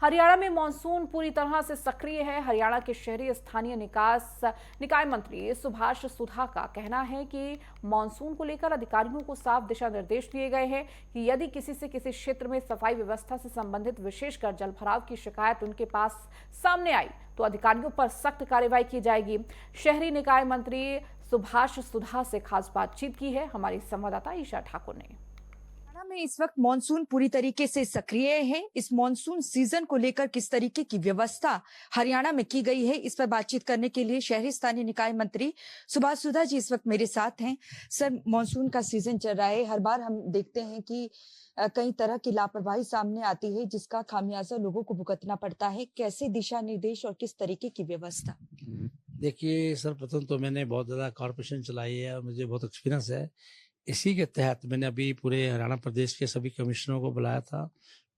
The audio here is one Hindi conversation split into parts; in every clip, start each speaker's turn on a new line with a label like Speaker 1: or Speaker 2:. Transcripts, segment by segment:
Speaker 1: हरियाणा में मानसून पूरी तरह से सक्रिय है। हरियाणा के शहरी स्थानीय निकाय मंत्री सुभाष सुधा का कहना है कि मानसून को लेकर अधिकारियों को साफ दिशा निर्देश दिए गए हैं कि यदि किसी से किसी क्षेत्र में सफाई व्यवस्था से संबंधित विशेषकर जलभराव की शिकायत उनके पास सामने आई तो अधिकारियों पर सख्त कार्रवाई की जाएगी। शहरी निकाय मंत्री सुभाष सुधा से खास बातचीत की है हमारी संवाददाता ईशा ठाकुर ने।
Speaker 2: में इस वक्त मानसून पूरी तरीके से सक्रिय है। इस मानसून सीजन को लेकर किस तरीके की व्यवस्था हरियाणा में की गई है, इस पर बातचीत करने के लिए शहरी स्थानीय निकाय मंत्री सुभाष सुधा जी इस वक्त मेरे साथ हैं। सर, मानसून का सीजन चल रहा है। हर बार हम देखते हैं कि कई तरह की लापरवाही सामने आती है जिसका खामियाजा लोगों को भुगतना पड़ता है। कैसे दिशा निर्देश और किस तरीके की व्यवस्था?
Speaker 3: देखिए सर, प्रथम तो मैंने बहुत ज़्यादा कॉर्पोरेशन चलाई है और मुझे बहुत एक्सपीरियंस है। इसी के तहत मैंने अभी पूरे हरियाणा प्रदेश के सभी कमिश्नरों को बुलाया था।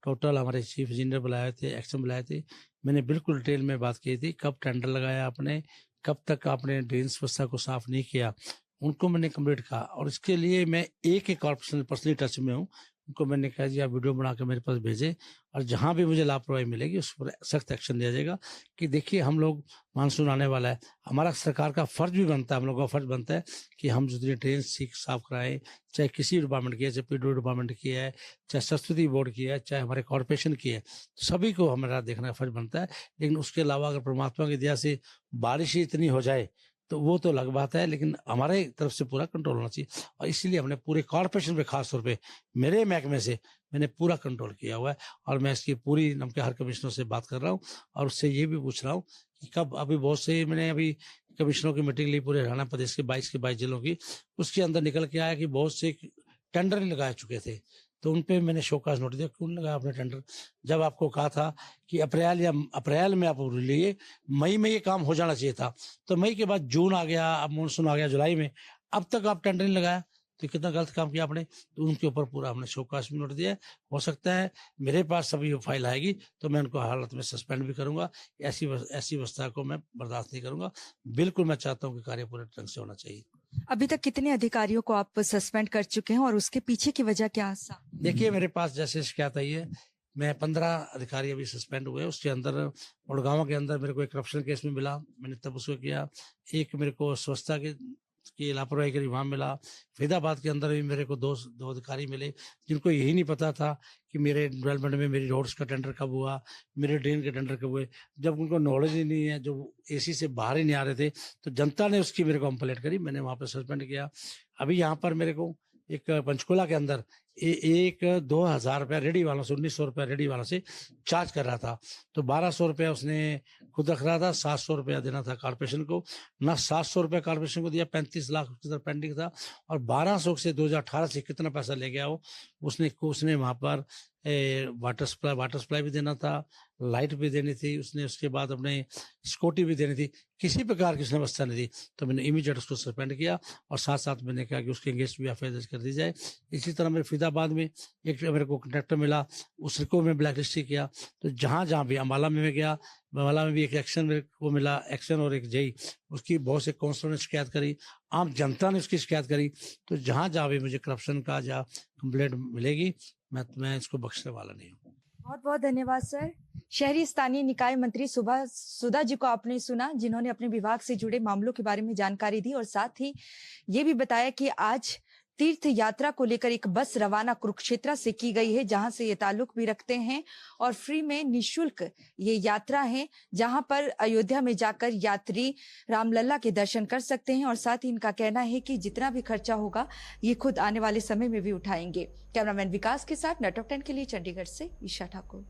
Speaker 3: टोटल हमारे चीफ इंजीनियर बुलाए थे, एक्शन बुलाए थे। मैंने बिल्कुल डिटेल में बात की थी, कब टेंडर लगाया आपने, कब तक आपने ड्रेनेज व्यवस्था को साफ नहीं किया, उनको मैंने कंप्लीट कहा। और इसके लिए मैं एक कॉर्पोरेशन पर्सनली टच में हूँ। उनको मैंने कहा जी आप वीडियो बना के मेरे पास भेजें और जहाँ भी मुझे लापरवाही मिलेगी उस पर सख्त एक्शन लिया जाएगा। कि देखिए, हम लोग मानसून आने वाला है, हमारा सरकार का फर्ज भी बनता है, हम लोग का फर्ज बनता है कि हम जितनी ट्रेन साफ कराएं, चाहे किसी डिपार्टमेंट की है, चाहे पीडब्ल्यू डिपार्टमेंट की है, चाहे सरस्वती बोर्ड की है, चाहे हमारे कॉर्पोरेशन की है, तो सभी को हमारा देखना का फर्ज बनता है। लेकिन उसके अलावा अगर परमात्मा की दया से बारिश ही इतनी हो जाए तो वो तो अलग बात है, लेकिन हमारे तरफ से पूरा कंट्रोल होना चाहिए। और इसीलिए हमने पूरे कॉर्पोरेशन पे खास तौर पे मेरे महकमे से मैंने पूरा कंट्रोल किया हुआ है। और मैं इसकी पूरी नम के हर कमिश्नर से बात कर रहा हूँ और उससे ये भी पूछ रहा हूँ कि कब, अभी बहुत से मैंने अभी कमिश्नरों की मीटिंग ली पूरे हरियाणा प्रदेश के 22 जिलों की। उसके अंदर निकल के आया कि बहुत से टेंडर नहीं लगा चुके थे, तो उन पे मैंने शोकाज नोट दिया। क्यों लगाया आपने टेंडर, जब आपको कहा था कि अप्रैल में आप लिए, मई में ये काम हो जाना चाहिए था। तो मई के बाद जून आ गया, अब मानसून आ गया जुलाई में, अब तक आप टेंडर नहीं लगाया, तो कितना गलत काम किया आपने। तो उनके ऊपर पूरा हमने शोकाज भी नोट दिया है। हो सकता है मेरे पास सभी फाइल आएगी तो मैं उनको हालत में सस्पेंड भी करूंगा। ऐसी व्यवस्था को मैं बर्दाश्त नहीं करूंगा। बिल्कुल मैं चाहता हूँ कि कार्य पूरे ढंग से होना चाहिए।
Speaker 2: अभी तक कितने अधिकारियों को आप सस्पेंड कर चुके हैं और उसके पीछे की वजह क्या?
Speaker 3: देखिए, मेरे पास जैसे शिकायत आई है, मैं 15 अधिकारी अभी सस्पेंड हुए। उसके अंदर गुड़गांव के अंदर मेरे को एक करप्शन केस में मिला, मैंने तब उसको किया। एक मेरे को स्वच्छता की लापरवाही के वहां मिला। फरीदाबाद के अंदर भी मेरे को दो अधिकारी मिले जिनको यही नहीं पता था कि मेरे डेवलपमेंट में मेरी रोड्स का टेंडर कब हुआ, मेरे ड्रेन के टेंडर कब हुए। जब उनको नॉलेज ही नहीं है, जो एसी से बाहर ही नहीं आ रहे थे, तो जनता ने उसकी मेरे को कंप्लेंट करी, मैंने वहां पर सस्पेंड किया। अभी यहाँ पर मेरे को एक पंचकुला के अंदर एक 2,000 रुपया रेडी वालों से, 1,900 रुपया रेडी वालों से चार्ज कर रहा था। तो 1,200 रुपया उसने खुद रख रहा था, 700 रुपया देना था कॉर्पोरेशन को। ना 700 रुपया कॉर्पोरेशन को दिया, 35 लाख उसके तरफ पेंडिंग था। और 1,200 से 2018 से कितना पैसा ले गया वो, उसने वहां पर वाटर सप्लाई भी देना था, लाइट भी देनी थी उसने, उसके बाद अपने सिक्योरिटी भी देनी थी। किसी प्रकार की उसने व्यवस्था नहीं दी, तो मैंने इमीडिएट उसको सस्पेंड किया और साथ साथ मैंने कहा कि उसके अगेंस्ट भी एफआईआर दर्ज कर दी जाए। इसी तरह मेरे फरीदाबाद में एक मेरे को कंट्रैक्टर मिला, उसको मैं ब्लैक लिस्ट किया। तो जहाँ भी अम्बाला में मैं गया, अम्बाला में भी एक एक्शन मेरे को मिला, एक्शन और एक जेई, उसकी बहुत से काउंसलर ने शिकायत करी, आम जनता ने उसकी शिकायत करी। तो जहाँ भी मुझे करप्शन का या कंप्लेंट मिलेगी, मैं इसको बख्शने वाला नहीं हूँ।
Speaker 2: बहुत बहुत धन्यवाद सर। शहरी स्थानीय निकाय मंत्री सुभाष सुधा जी को आपने सुना, जिन्होंने अपने विभाग से जुड़े मामलों के बारे में जानकारी दी और साथ ही ये भी बताया कि आज तीर्थ यात्रा को लेकर एक बस रवाना कुरुक्षेत्र से की गई है, जहां से ये ताल्लुक भी रखते हैं और फ्री में निशुल्क ये यात्रा है, जहां पर अयोध्या में जाकर यात्री रामलला के दर्शन कर सकते हैं। और साथ ही इनका कहना है कि जितना भी खर्चा होगा ये खुद आने वाले समय में भी उठाएंगे। कैमरामैन विकास के साथ नेटवर्क 10 के लिए चंडीगढ़ से ईशा ठाकुर।